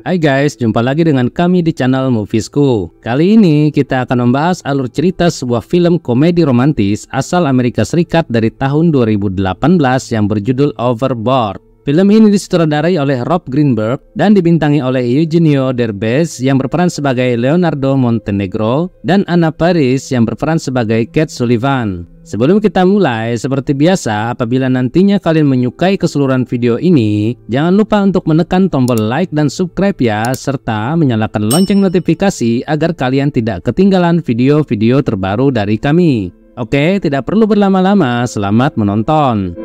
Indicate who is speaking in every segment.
Speaker 1: Hai guys, jumpa lagi dengan kami di channel Moviesku. Kali ini kita akan membahas alur cerita sebuah film komedi romantis asal Amerika Serikat dari tahun 2018 yang berjudul Overboard. Film ini disutradarai oleh Rob Greenberg dan dibintangi oleh Eugenio Derbez yang berperan sebagai Leonardo Montenegro dan Anna Faris yang berperan sebagai Kate Sullivan. Sebelum kita mulai, seperti biasa, apabila nantinya kalian menyukai keseluruhan video ini, jangan lupa untuk menekan tombol like dan subscribe ya, serta menyalakan lonceng notifikasi agar kalian tidak ketinggalan video-video terbaru dari kami. Oke, tidak perlu berlama-lama, selamat menonton.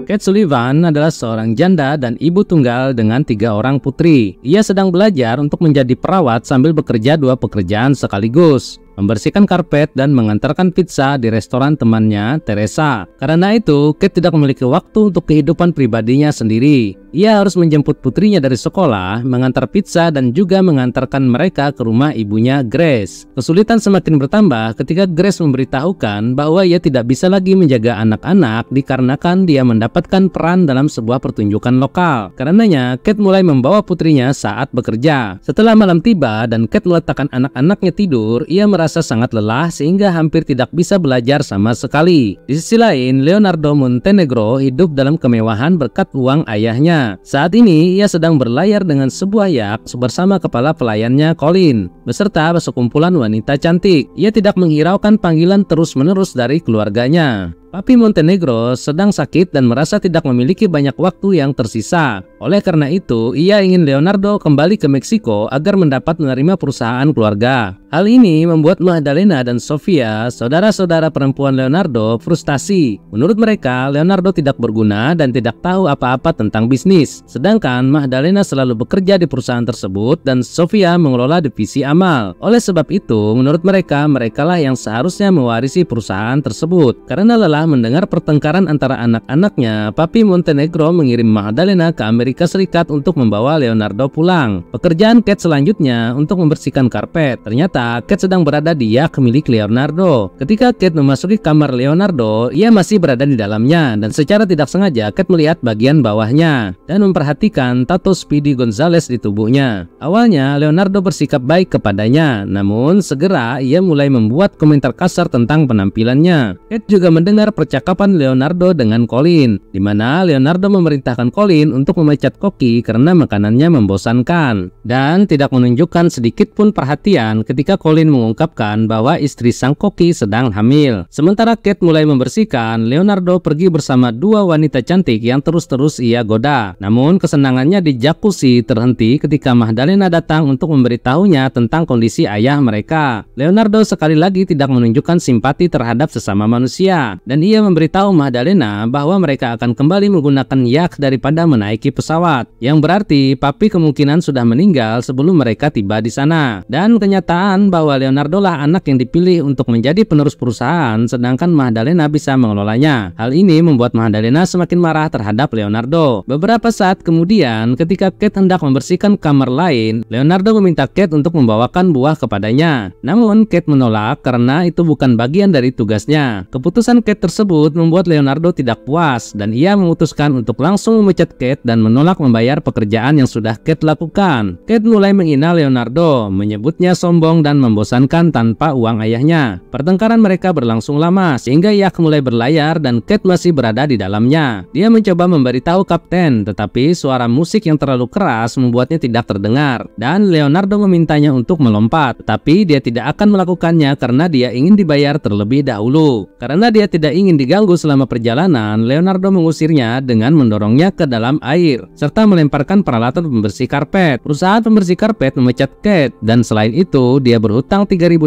Speaker 1: Kate Sullivan adalah seorang janda dan ibu tunggal dengan 3 orang putri. Ia sedang belajar untuk menjadi perawat sambil bekerja 2 pekerjaan sekaligus, membersihkan karpet dan mengantarkan pizza di restoran temannya, Teresa. Karena itu, Kate tidak memiliki waktu untuk kehidupan pribadinya sendiri. Ia harus menjemput putrinya dari sekolah, mengantar pizza, dan juga mengantarkan mereka ke rumah ibunya, Grace. Kesulitan semakin bertambah ketika Grace memberitahukan bahwa ia tidak bisa lagi menjaga anak-anak dikarenakan dia mendapatkan peran dalam sebuah pertunjukan lokal. Karenanya, Kate mulai membawa putrinya saat bekerja. Setelah malam tiba dan Kate meletakkan anak-anaknya tidur, ia merasa sangat lelah sehingga hampir tidak bisa belajar sama sekali. Di sisi lain, Leonardo Montenegro hidup dalam kemewahan berkat uang ayahnya. Saat ini, ia sedang berlayar dengan sebuah yacht bersama kepala pelayannya Colin, beserta sekumpulan wanita cantik. Ia tidak menghiraukan panggilan terus-menerus dari keluarganya. Papi Montenegro sedang sakit dan merasa tidak memiliki banyak waktu yang tersisa. Oleh karena itu, ia ingin Leonardo kembali ke Meksiko agar mendapat menerima perusahaan keluarga. Hal ini membuat Magdalena dan Sofia, saudara-saudara perempuan Leonardo, frustasi. Menurut mereka, Leonardo tidak berguna dan tidak tahu apa-apa tentang bisnis. Sedangkan Magdalena selalu bekerja di perusahaan tersebut dan Sofia mengelola divisi amal. Oleh sebab itu, menurut mereka, merekalah yang seharusnya mewarisi perusahaan tersebut. Karena lelah mendengar pertengkaran antara anak-anaknya, Papi Montenegro mengirim Magdalena ke Amerika Serikat untuk membawa Leonardo pulang. Pekerjaan Kate selanjutnya untuk membersihkan karpet. Ternyata Kate sedang berada di yacht milik Leonardo. Ketika Kate memasuki kamar Leonardo, ia masih berada di dalamnya dan secara tidak sengaja Kate melihat bagian bawahnya dan memperhatikan tato Speedy Gonzales di tubuhnya. Awalnya Leonardo bersikap baik kepadanya, namun segera ia mulai membuat komentar kasar tentang penampilannya. Kate juga mendengar percakapan Leonardo dengan Colin, di mana Leonardo memerintahkan Colin untuk memecat Koki karena makanannya membosankan dan tidak menunjukkan sedikit pun perhatian ketika Colin mengungkapkan bahwa istri sang Koki sedang hamil. Sementara Kate mulai membersihkan, Leonardo pergi bersama 2 wanita cantik yang terus-terus ia goda. Namun kesenangannya di jacuzzi terhenti ketika Magdalena datang untuk memberitahunya tentang kondisi ayah mereka. Leonardo sekali lagi tidak menunjukkan simpati terhadap sesama manusia dan ia memberitahu Magdalena bahwa mereka akan kembali menggunakan yacht daripada menaiki pesawat, yang berarti Papi kemungkinan sudah meninggal sebelum mereka tiba di sana. Dan kenyataan bahwa Leonardo lah anak yang dipilih untuk menjadi penerus perusahaan, sedangkan Magdalena bisa mengelolanya. Hal ini membuat Magdalena semakin marah terhadap Leonardo. Beberapa saat kemudian, ketika Kate hendak membersihkan kamar lain, Leonardo meminta Kate untuk membawakan buah kepadanya. Namun Kate menolak karena itu bukan bagian dari tugasnya. Keputusan Kate tersebut membuat Leonardo tidak puas dan ia memutuskan untuk langsung memecat Kate dan menolak membayar pekerjaan yang sudah Kate lakukan. Kate mulai menghina Leonardo, menyebutnya sombong dan membosankan tanpa uang ayahnya. Pertengkaran mereka berlangsung lama sehingga yacht mulai berlayar dan Kate masih berada di dalamnya. Dia mencoba memberitahu kapten, tetapi suara musik yang terlalu keras membuatnya tidak terdengar dan Leonardo memintanya untuk melompat, tetapi dia tidak akan melakukannya karena dia ingin dibayar terlebih dahulu. Karena dia tidak ingin diganggu selama perjalanan, Leonardo mengusirnya dengan mendorongnya ke dalam air serta melemparkan peralatan pembersih karpet. Perusahaan pembersih karpet memecat Kate dan selain itu dia berhutang $3.000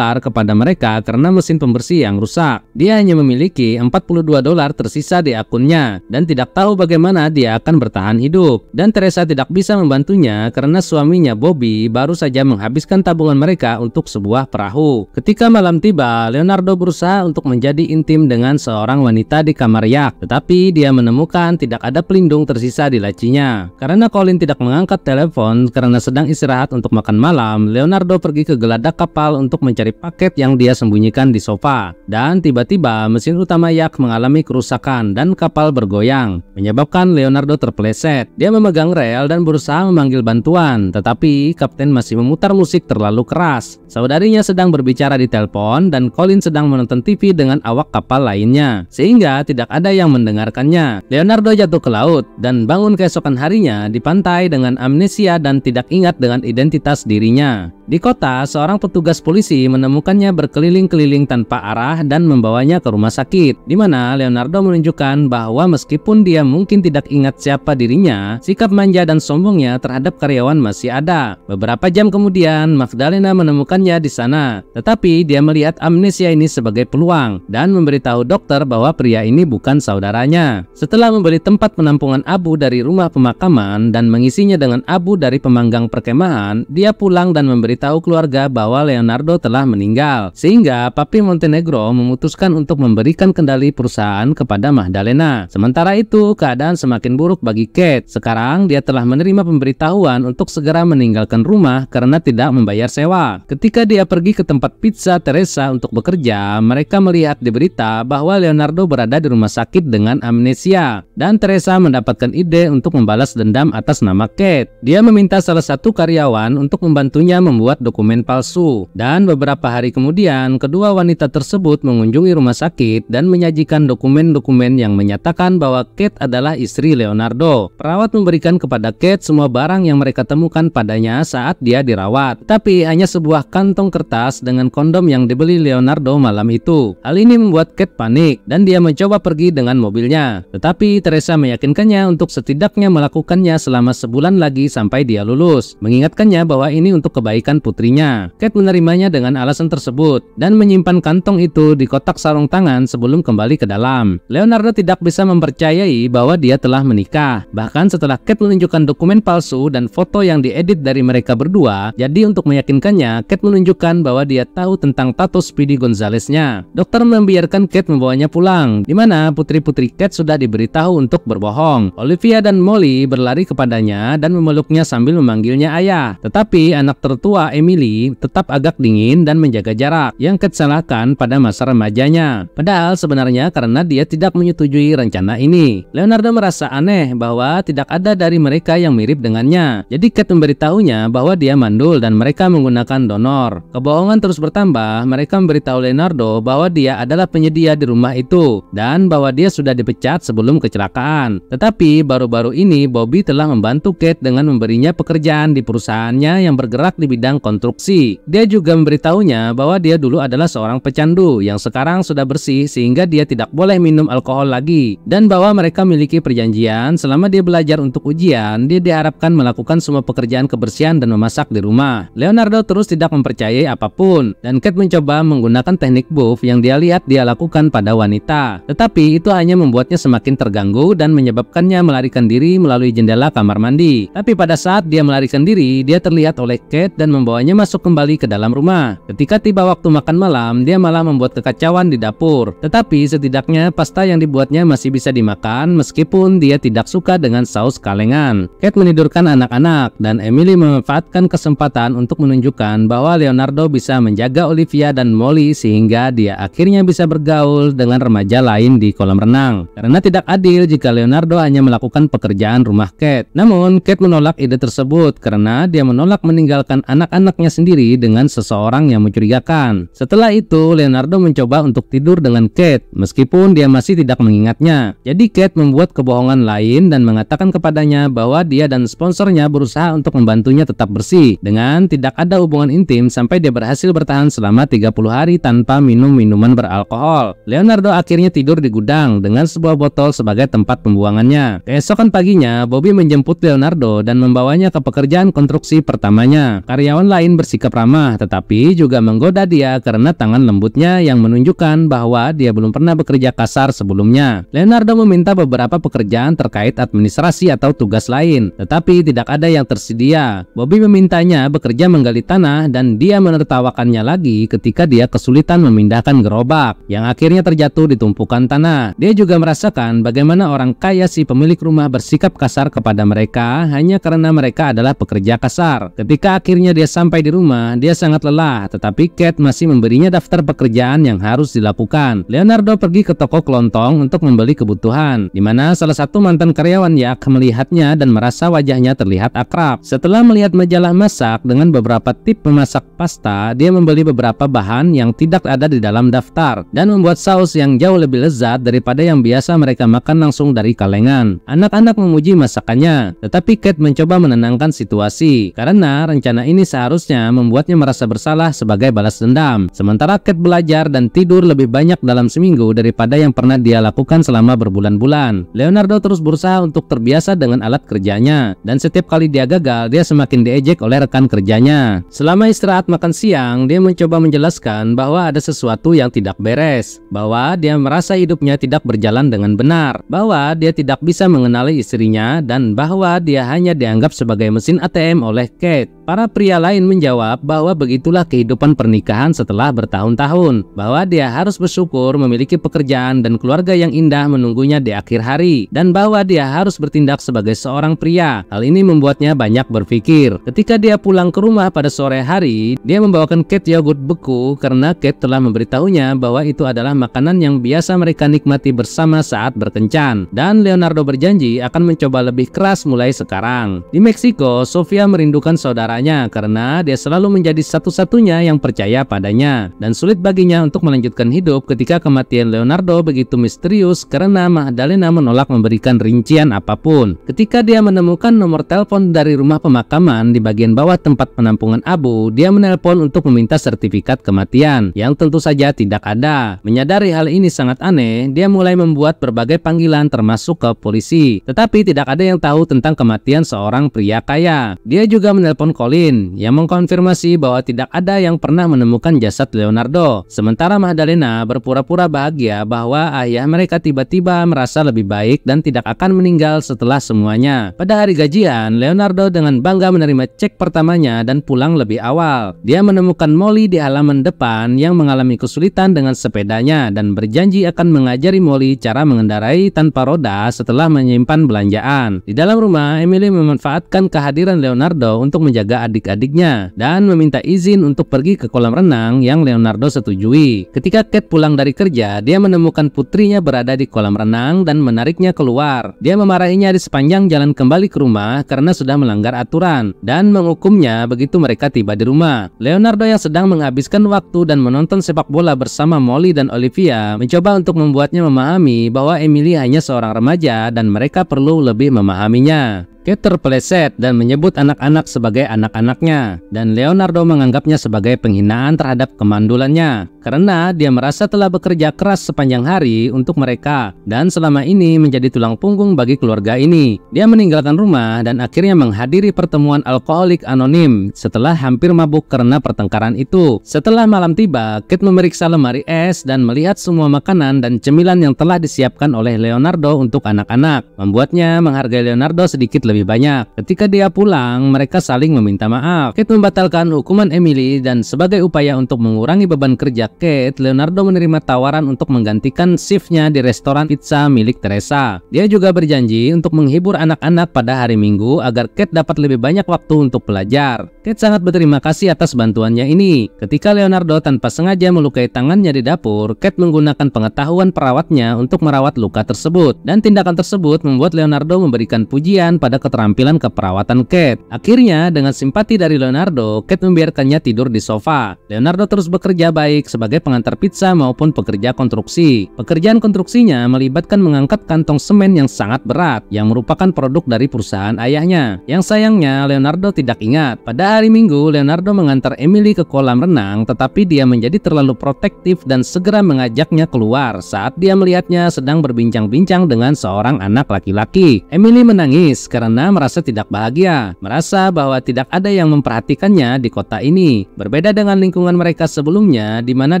Speaker 1: kepada mereka karena mesin pembersih yang rusak. Dia hanya memiliki $42 tersisa di akunnya dan tidak tahu bagaimana dia akan bertahan hidup. Dan Teresa tidak bisa membantunya karena suaminya Bobby baru saja menghabiskan tabungan mereka untuk sebuah perahu. Ketika malam tiba, Leonardo berusaha untuk menjadi intim dengan seorang wanita di kamar Yak, tetapi dia menemukan tidak ada pelindung tersisa di lacinya. Karena Colin tidak mengangkat telepon karena sedang istirahat untuk makan malam, Leonardo pergi ke geladak kapal untuk mencari paket yang dia sembunyikan di sofa. Dan tiba-tiba mesin utama Yak mengalami kerusakan dan kapal bergoyang, menyebabkan Leonardo terpeleset. Dia memegang rel dan berusaha memanggil bantuan, tetapi kapten masih memutar musik terlalu keras. Saudarinya sedang berbicara di telepon dan Colin sedang menonton TV dengan awak kapal lainnya, sehingga tidak ada yang mendengarkannya. Leonardo jatuh ke laut dan bangun keesokan harinya di pantai dengan amnesia dan tidak ingat dengan identitas dirinya. Di kota, seorang petugas polisi menemukannya berkeliling-keliling tanpa arah dan membawanya ke rumah sakit, di mana Leonardo menunjukkan bahwa meskipun dia mungkin tidak ingat siapa dirinya, sikap manja dan sombongnya terhadap karyawan masih ada. Beberapa jam kemudian, Magdalena menemukannya di sana, tetapi dia melihat amnesia ini sebagai peluang dan memberitahu dokter bahwa pria ini bukan saudaranya. Setelah membeli tempat penampungan abu dari rumah pemakaman dan mengisinya dengan abu dari pemanggang perkemahan, dia pulang dan memberitahu keluarga bahwa Leonardo telah meninggal, sehingga Papi Montenegro memutuskan untuk memberikan kendali perusahaan kepada Magdalena. Sementara itu, keadaan semakin buruk bagi Kate. Sekarang dia telah menerima pemberitahuan untuk segera meninggalkan rumah karena tidak membayar sewa. Ketika dia pergi ke tempat pizza Teresa untuk bekerja, mereka melihat di berita bahwa Leonardo berada di rumah sakit dengan amnesia, dan Teresa mendapatkan ide untuk membalas dendam atas nama Kate. Dia meminta salah satu karyawan untuk membantunya membuat dokumen palsu, dan beberapa hari kemudian kedua wanita tersebut mengunjungi rumah sakit dan menyajikan dokumen-dokumen yang menyatakan bahwa Kate adalah istri Leonardo. Perawat memberikan kepada Kate semua barang yang mereka temukan padanya saat dia dirawat, tapi hanya sebuah kantong kertas dengan kondom yang dibeli Leonardo malam itu. Hal ini membuat Kate panik dan dia mencoba pergi dengan mobilnya, tetapi Teresa meyakinkannya untuk setidaknya melakukannya selama sebulan lagi sampai dia lulus, mengingatkannya bahwa ini untuk kebaikan putrinya. Kate menerimanya dengan alasan tersebut dan menyimpan kantong itu di kotak sarung tangan sebelum kembali ke dalam. Leonardo tidak bisa mempercayai bahwa dia telah menikah, bahkan setelah Kate menunjukkan dokumen palsu dan foto yang diedit dari mereka berdua. Jadi untuk meyakinkannya, Kate menunjukkan bahwa dia tahu tentang tato Speedy Gonzales-nya. Dokter membiarkan Kate membawanya pulang, di mana putri-putri Kate sudah diberitahu untuk berbohong. Olivia dan Molly berlari kepadanya dan memeluknya sambil memanggilnya ayah. Tetapi anak tertua Emily tetap agak dingin dan menjaga jarak, yang Kate salahkan pada masa remajanya. Padahal sebenarnya karena dia tidak menyetujui rencana ini. Leonardo merasa aneh bahwa tidak ada dari mereka yang mirip dengannya. Jadi Kate memberitahunya bahwa dia mandul dan mereka menggunakan donor. Kebohongan terus bertambah. Mereka memberitahu Leonardo bahwa dia adalah penyedia di rumah itu dan bahwa dia sudah dipecat sebelum kecelakaan. Tetapi baru-baru ini Bobby telah membantu Kate dengan memberinya pekerjaan di perusahaannya yang bergerak di bidang konstruksi. Dia juga memberitahunya bahwa dia dulu adalah seorang pecandu yang sekarang sudah bersih sehingga dia tidak boleh minum alkohol lagi, dan bahwa mereka memiliki perjanjian selama dia belajar untuk ujian, dia diharapkan melakukan semua pekerjaan kebersihan dan memasak di rumah. Leonardo terus tidak mempercayai apapun, dan Kate mencoba menggunakan teknik buff yang dia lihat dia lakukan pada wanita. Tetapi itu hanya membuatnya semakin terganggu dan menyebabkannya melarikan diri melalui jendela kamar mandi. Tapi pada saat dia melarikan diri, dia terlihat oleh Kate dan membawanya masuk kembali ke dalam rumah. Ketika tiba waktu makan malam, dia malah membuat kekacauan di dapur. Tetapi setidaknya pasta yang dibuatnya masih bisa dimakan meskipun dia tidak suka dengan saus kalengan. Kate menidurkan anak-anak dan Emily memanfaatkan kesempatan untuk menunjukkan bahwa Leonardo bisa menjaga Olivia dan Molly sehingga dia akhirnya bisa bergaul dengan remaja lain di kolam renang. Karena tidak adil jika Leonardo hanya melakukan pekerjaan rumah Kate. Namun Kate menolak ide tersebut karena dia menolak meninggalkan anak-anaknya sendiri dengan seseorang yang mencurigakan. Setelah itu Leonardo mencoba untuk tidur dengan Kate meskipun dia masih tidak mengingatnya. Jadi Kate membuat kebohongan lain dan mengatakan kepadanya bahwa dia dan sponsornya berusaha untuk membantunya tetap bersih dengan tidak ada hubungan intim sampai dia berhasil bertahan selama 30 hari tanpa minum minuman beralkohol. Leonardo akhirnya tidur di gudang dengan sebuah botol sebagai tempat pembuangannya. Keesokan paginya Bobby menjemput Leonardo dan membawanya ke pekerjaan konstruksi pertamanya. Karyawan karyawan lain bersikap ramah, tetapi juga menggoda dia karena tangan lembutnya yang menunjukkan bahwa dia belum pernah bekerja kasar sebelumnya. Leonardo meminta beberapa pekerjaan terkait administrasi atau tugas lain, tetapi tidak ada yang tersedia. Bobby memintanya bekerja menggali tanah dan dia menertawakannya lagi ketika dia kesulitan memindahkan gerobak yang akhirnya terjatuh di tumpukan tanah. Dia juga merasakan bagaimana orang kaya si pemilik rumah bersikap kasar kepada mereka hanya karena mereka adalah pekerja kasar. Ketika akhirnya dia sampai di rumah, dia sangat lelah, tetapi Kate masih memberinya daftar pekerjaan yang harus dilakukan. Leonardo pergi ke toko kelontong untuk membeli kebutuhan, di mana salah satu mantan karyawan Yak melihatnya dan merasa wajahnya terlihat akrab. Setelah melihat majalah masak dengan beberapa tip memasak pasta, dia membeli beberapa bahan yang tidak ada di dalam daftar dan membuat saus yang jauh lebih lezat daripada yang biasa mereka makan langsung dari kalengan. Anak-anak memuji masakannya, tetapi Kate mencoba menenangkan situasi karena rencana ini seharusnya membuatnya merasa bersalah sebagai balas dendam. Sementara Kate belajar dan tidur lebih banyak dalam seminggu daripada yang pernah dia lakukan selama berbulan-bulan. Leonardo terus berusaha untuk terbiasa dengan alat kerjanya, dan setiap kali dia gagal, dia semakin diejek oleh rekan kerjanya. Selama istirahat makan siang, dia mencoba menjelaskan bahwa ada sesuatu yang tidak beres, bahwa dia merasa hidupnya tidak berjalan dengan benar, bahwa dia tidak bisa mengenali istrinya, dan bahwa dia hanya dianggap sebagai mesin ATM oleh Kate. Para pria lain menjawab bahwa begitulah kehidupan pernikahan setelah bertahun-tahun, bahwa dia harus bersyukur memiliki pekerjaan dan keluarga yang indah menunggunya di akhir hari, dan bahwa dia harus bertindak sebagai seorang pria. Hal ini membuatnya banyak berpikir. Ketika dia pulang ke rumah pada sore hari, dia membawakan Kate yogurt beku karena Kate telah memberitahunya bahwa itu adalah makanan yang biasa mereka nikmati bersama saat berkencan, dan Leonardo berjanji akan mencoba lebih keras mulai sekarang. Di Meksiko, Sofia merindukan saudaranya karena dia selalu menjadi satu-satunya yang percaya padanya, dan sulit baginya untuk melanjutkan hidup ketika kematian Leonardo begitu misterius karena Maddalena menolak memberikan rincian apapun. Ketika dia menemukan nomor telepon dari rumah pemakaman di bagian bawah tempat penampungan abu, dia menelpon untuk meminta sertifikat kematian yang tentu saja tidak ada. Menyadari hal ini sangat aneh, dia mulai membuat berbagai panggilan termasuk ke polisi, tetapi tidak ada yang tahu tentang kematian seorang pria kaya. Dia juga menelpon Colin yang mengkonfirmasi bahwa tidak ada yang pernah menemukan jasad Leonardo. Sementara Maddalena berpura-pura bahagia bahwa ayah mereka tiba-tiba merasa lebih baik dan tidak akan meninggal setelah semuanya. Pada hari gajian, Leonardo dengan bangga menerima cek pertamanya dan pulang lebih awal. Dia menemukan Molly di halaman depan yang mengalami kesulitan dengan sepedanya dan berjanji akan mengajari Molly cara mengendarai tanpa roda setelah menyimpan belanjaan. Di dalam rumah, Emily memanfaatkan kehadiran Leonardo untuk menjaga adik-adiknya dan meminta izin untuk pergi ke kolam renang yang Leonardo setujui. Ketika Kate pulang dari kerja, dia menemukan putrinya berada di kolam renang dan menariknya keluar. Dia memarahinya di sepanjang jalan kembali ke rumah karena sudah melanggar aturan dan menghukumnya begitu mereka tiba di rumah. Leonardo yang sedang menghabiskan waktu dan menonton sepak bola bersama Molly dan Olivia mencoba untuk membuatnya memahami bahwa Emily hanya seorang remaja dan mereka perlu lebih memahaminya. Kate terpeleset dan menyebut anak-anak sebagai anak-anaknya, dan Leonardo menganggapnya sebagai penghinaan terhadap kemandulannya karena dia merasa telah bekerja keras sepanjang hari untuk mereka dan selama ini menjadi tulang punggung bagi keluarga ini. Dia meninggalkan rumah dan akhirnya menghadiri pertemuan alkoholik anonim setelah hampir mabuk karena pertengkaran itu. Setelah malam tiba, Kate memeriksa lemari es dan melihat semua makanan dan cemilan yang telah disiapkan oleh Leonardo untuk anak-anak, membuatnya menghargai Leonardo sedikit lebih banyak. Ketika dia pulang, mereka saling meminta maaf. Kate membatalkan hukuman Emily dan sebagai upaya untuk mengurangi beban kerja Kate, Leonardo menerima tawaran untuk menggantikan shiftnya di restoran pizza milik Teresa. Dia juga berjanji untuk menghibur anak-anak pada hari Minggu agar Kate dapat lebih banyak waktu untuk belajar. Kate sangat berterima kasih atas bantuannya ini. Ketika Leonardo tanpa sengaja melukai tangannya di dapur, Kate menggunakan pengetahuan perawatnya untuk merawat luka tersebut, dan tindakan tersebut membuat Leonardo memberikan pujian pada keterampilan keperawatan Kate. Akhirnya, dengan simpati dari Leonardo, Kate membiarkannya tidur di sofa. Leonardo terus bekerja baik sebagai pengantar pizza maupun pekerja konstruksi. Pekerjaan konstruksinya melibatkan mengangkat kantong semen yang sangat berat, yang merupakan produk dari perusahaan ayahnya. Yang sayangnya, Leonardo tidak ingat. Pada hari Minggu, Leonardo mengantar Emily ke kolam renang, tetapi dia menjadi terlalu protektif dan segera mengajaknya keluar saat dia melihatnya sedang berbincang-bincang dengan seorang anak laki-laki. Emily menangis karena karena merasa tidak bahagia, merasa bahwa tidak ada yang memperhatikannya di kota ini. Berbeda dengan lingkungan mereka sebelumnya di mana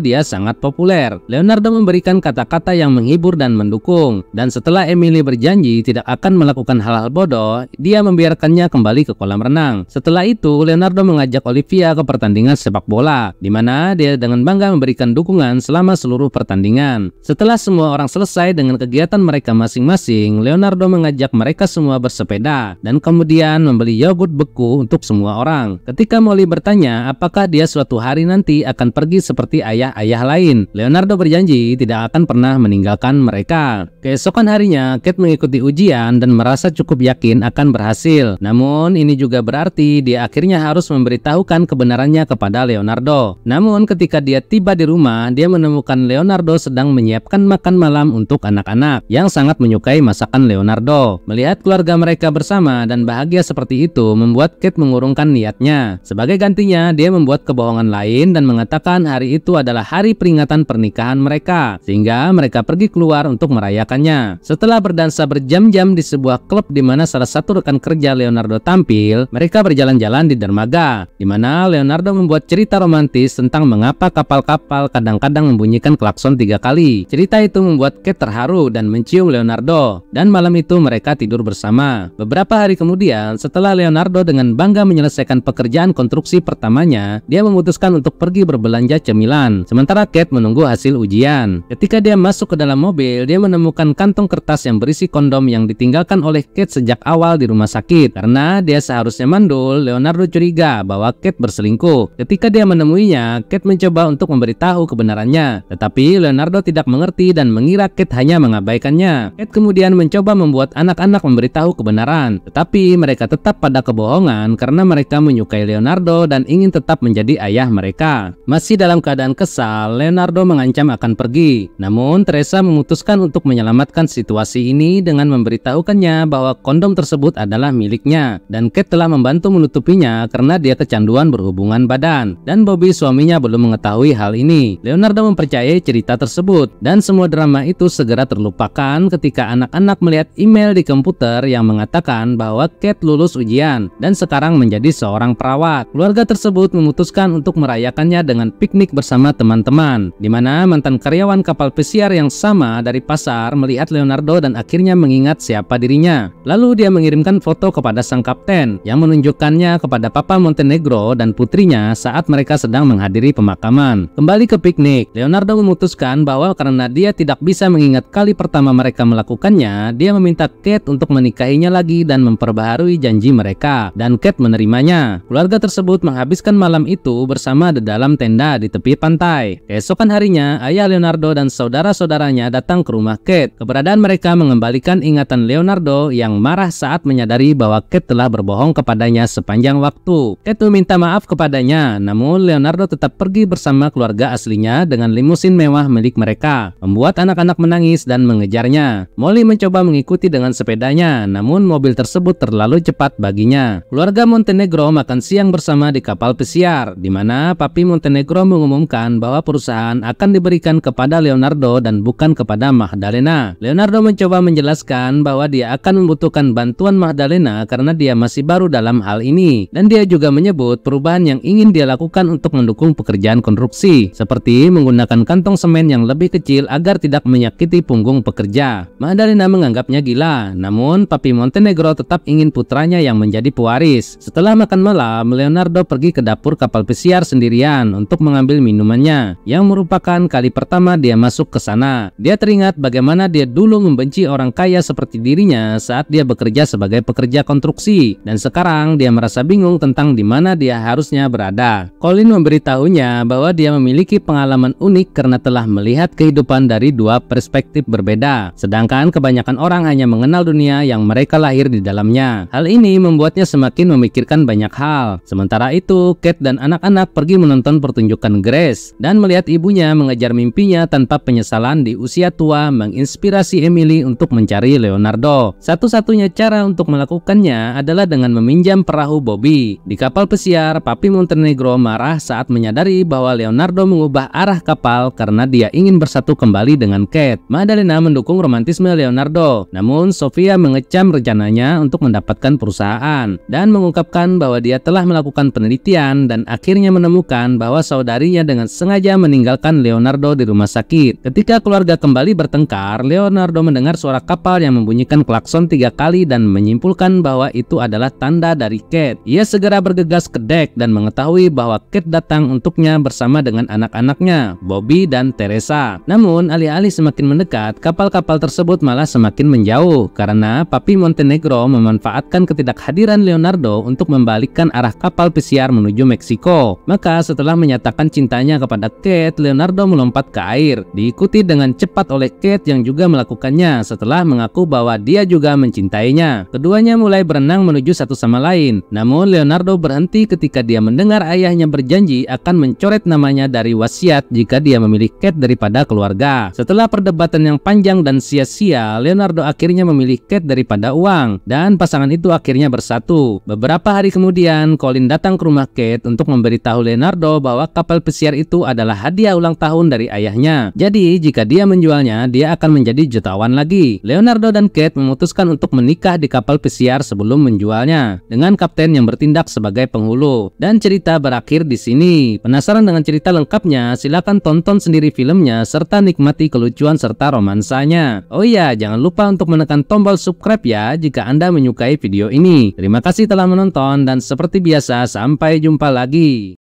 Speaker 1: dia sangat populer. Leonardo memberikan kata-kata yang menghibur dan mendukung, dan setelah Emily berjanji tidak akan melakukan hal-hal bodoh, dia membiarkannya kembali ke kolam renang. Setelah itu, Leonardo mengajak Olivia ke pertandingan sepak bola, di mana dia dengan bangga memberikan dukungan selama seluruh pertandingan. Setelah semua orang selesai dengan kegiatan mereka masing-masing, Leonardo mengajak mereka semua bersepeda dan kemudian membeli yogurt beku untuk semua orang. Ketika Molly bertanya apakah dia suatu hari nanti akan pergi seperti ayah-ayah lain, Leonardo berjanji tidak akan pernah meninggalkan mereka. Keesokan harinya, Kate mengikuti ujian dan merasa cukup yakin akan berhasil. Namun ini juga berarti dia akhirnya harus memberitahukan kebenarannya kepada Leonardo. Namun ketika dia tiba di rumah, dia menemukan Leonardo sedang menyiapkan makan malam untuk anak-anak yang sangat menyukai masakan Leonardo. Melihat keluarga mereka bersama dan bahagia seperti itu membuat Kate mengurungkan niatnya. Sebagai gantinya, dia membuat kebohongan lain dan mengatakan hari itu adalah hari peringatan pernikahan mereka, sehingga mereka pergi keluar untuk merayakannya. Setelah berdansa berjam-jam di sebuah klub di mana salah satu rekan kerja Leonardo tampil, mereka berjalan-jalan di dermaga, di mana Leonardo membuat cerita romantis tentang mengapa kapal-kapal kadang-kadang membunyikan klakson 3 kali. Cerita itu membuat Kate terharu dan mencium Leonardo, dan malam itu mereka tidur bersama. Beberapa hari kemudian, setelah Leonardo dengan bangga menyelesaikan pekerjaan konstruksi pertamanya, dia memutuskan untuk pergi berbelanja cemilan, sementara Kate menunggu hasil ujian. Ketika dia masuk ke dalam mobil, dia menemukan kantong kertas yang berisi kondom yang ditinggalkan oleh Kate sejak awal di rumah sakit. Karena dia seharusnya mandul, Leonardo curiga bahwa Kate berselingkuh. Ketika dia menemuinya, Kate mencoba untuk memberitahu kebenarannya, tetapi Leonardo tidak mengerti dan mengira Kate hanya mengabaikannya. Kate kemudian mencoba membuat anak-anak memberitahu kebenaran, tetapi mereka tetap pada kebohongan karena mereka menyukai Leonardo dan ingin tetap menjadi ayah mereka. Masih dalam keadaan kesal, Leonardo mengancam akan pergi. Namun Teresa memutuskan untuk menyelamatkan situasi ini dengan memberitahukannya bahwa kondom tersebut adalah miliknya, dan Kate telah membantu menutupinya karena dia kecanduan berhubungan badan, dan Bobby suaminya belum mengetahui hal ini. Leonardo mempercayai cerita tersebut, dan semua drama itu segera terlupakan ketika anak-anak melihat email di komputer yang mengatakan bahwa Kate lulus ujian dan sekarang menjadi seorang perawat. Keluarga tersebut memutuskan untuk merayakannya dengan piknik bersama teman-teman, di mana mantan karyawan kapal pesiar yang sama dari pasar melihat Leonardo dan akhirnya mengingat siapa dirinya. Lalu dia mengirimkan foto kepada sang kapten yang menunjukkannya kepada Papa Montenegro dan putrinya saat mereka sedang menghadiri pemakaman. Kembali ke piknik, Leonardo memutuskan bahwa karena dia tidak bisa mengingat kali pertama mereka melakukannya, dia meminta Kate untuk menikahinya lagi dan memperbaharui janji mereka, dan Kate menerimanya. Keluarga tersebut menghabiskan malam itu bersama di dalam tenda di tepi pantai. Keesokan harinya, ayah Leonardo dan saudara-saudaranya datang ke rumah Kate. Keberadaan mereka mengembalikan ingatan Leonardo yang marah saat menyadari bahwa Kate telah berbohong kepadanya sepanjang waktu. Kate meminta maaf kepadanya, namun Leonardo tetap pergi bersama keluarga aslinya dengan limusin mewah milik mereka, membuat anak-anak menangis dan mengejarnya. Molly mencoba mengikuti dengan sepedanya, namun mobil tersebut terlalu cepat baginya. Keluarga Montenegro makan siang bersama di kapal pesiar, di mana Papi Montenegro mengumumkan bahwa perusahaan akan diberikan kepada Leonardo dan bukan kepada Magdalena. Leonardo mencoba menjelaskan bahwa dia akan membutuhkan bantuan Magdalena karena dia masih baru dalam hal ini, dan dia juga menyebut perubahan yang ingin dia lakukan untuk mendukung pekerjaan konstruksi, seperti menggunakan kantong semen yang lebih kecil agar tidak menyakiti punggung pekerja. Magdalena menganggapnya gila, namun Papi Montenegro tetap ingin putranya yang menjadi pewaris. Setelah makan malam, Leonardo pergi ke dapur kapal pesiar sendirian untuk mengambil minumannya, yang merupakan kali pertama dia masuk ke sana. Dia teringat bagaimana dia dulu membenci orang kaya seperti dirinya saat dia bekerja sebagai pekerja konstruksi, dan sekarang dia merasa bingung tentang di mana dia harusnya berada. Colin memberitahunya bahwa dia memiliki pengalaman unik karena telah melihat kehidupan dari dua perspektif berbeda, sedangkan kebanyakan orang hanya mengenal dunia yang mereka lahir di dalamnya. Hal ini membuatnya semakin memikirkan banyak hal. Sementara itu, Kate dan anak-anak pergi menonton pertunjukan Grace, dan melihat ibunya mengejar mimpinya tanpa penyesalan di usia tua menginspirasi Emily untuk mencari Leonardo. Satu-satunya cara untuk melakukannya adalah dengan meminjam perahu Bobby. Di kapal pesiar, Papi Montenegro marah saat menyadari bahwa Leonardo mengubah arah kapal karena dia ingin bersatu kembali dengan Kate. Magdalena mendukung romantisme Leonardo, namun Sofia mengecam rencananya istrinya untuk mendapatkan perusahaan dan mengungkapkan bahwa dia telah melakukan penelitian dan akhirnya menemukan bahwa saudarinya dengan sengaja meninggalkan Leonardo di rumah sakit. Ketika keluarga kembali bertengkar, Leonardo mendengar suara kapal yang membunyikan klakson 3 kali dan menyimpulkan bahwa itu adalah tanda dari Kate. Ia segera bergegas ke dek dan mengetahui bahwa Kate datang untuknya bersama dengan anak-anaknya, Bobby dan Teresa. Namun, alih-alih semakin mendekat, kapal-kapal tersebut malah semakin menjauh karena Papi Montenegro memanfaatkan ketidakhadiran Leonardo untuk membalikkan arah kapal pesiar menuju Meksiko. Maka setelah menyatakan cintanya kepada Kate, Leonardo melompat ke air, diikuti dengan cepat oleh Kate yang juga melakukannya setelah mengaku bahwa dia juga mencintainya. Keduanya mulai berenang menuju satu sama lain. Namun Leonardo berhenti ketika dia mendengar ayahnya berjanji akan mencoret namanya dari wasiat jika dia memilih Kate daripada keluarga. Setelah perdebatan yang panjang dan sia-sia, Leonardo akhirnya memilih Kate daripada uang, dan pasangan itu akhirnya bersatu. Beberapa hari kemudian, Colin datang ke rumah Kate untuk memberitahu Leonardo bahwa kapal pesiar itu adalah hadiah ulang tahun dari ayahnya. Jadi, jika dia menjualnya, dia akan menjadi jutawan lagi. Leonardo dan Kate memutuskan untuk menikah di kapal pesiar sebelum menjualnya, dengan kapten yang bertindak sebagai penghulu. Dan cerita berakhir di sini. Penasaran dengan cerita lengkapnya? Silakan tonton sendiri filmnya serta nikmati kelucuan serta romansanya. Oh iya, jangan lupa untuk menekan tombol subscribe ya jika Anda menyukai video ini. Terima kasih telah menonton dan seperti biasa sampai jumpa lagi.